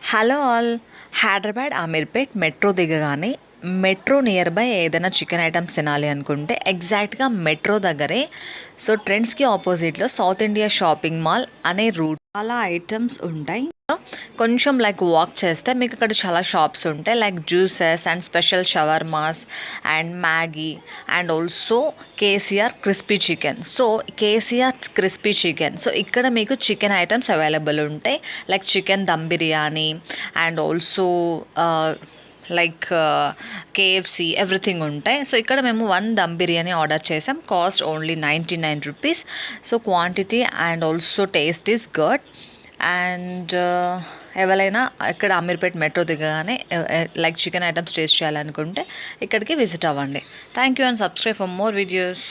Hello all. Hyderabad Ameerpet metro దిగగానే metro nearby ఏదైనా chicken items తినాలి అనుకుంటే ఎగ్జాక్ట్గా మెట్రో దగ్గరే సో ట్రెండ్స్కి ఆపోజిట్లో సౌత్ ఇండియా షాపింగ్ మాల్ అనే రూట్ చాలా ఐటమ్స్ ఉంటాయి. కొంచెం లైక్ వాక్ చేస్తే మీకు అక్కడ చాలా షాప్స్ ఉంటాయి like juices and special shawarmas and Maggi and also KCR crispy chicken. So KCR crispy chicken, so ఇక్కడ మీకు చికెన్ ఐటమ్స్ అవైలబుల్ ఉంటాయి like chicken dum biryani and also like KFC everything ఉంటాయి. సో ఇక్కడ మేము 1 దమ్ బిర్యానీ ఆర్డర్ చేసాం. Cost only 99 rupees. So quantity and also taste is good. And ఎవరైనా ఇక్కడ Ameerpet metro దిగగానే లైక్ చికెన్ ఐటమ్స్ టేస్ట్ చేయాలనుకుంటే ఇక్కడికి విజిట్ అవ్వండి. Thank you and subscribe for more videos.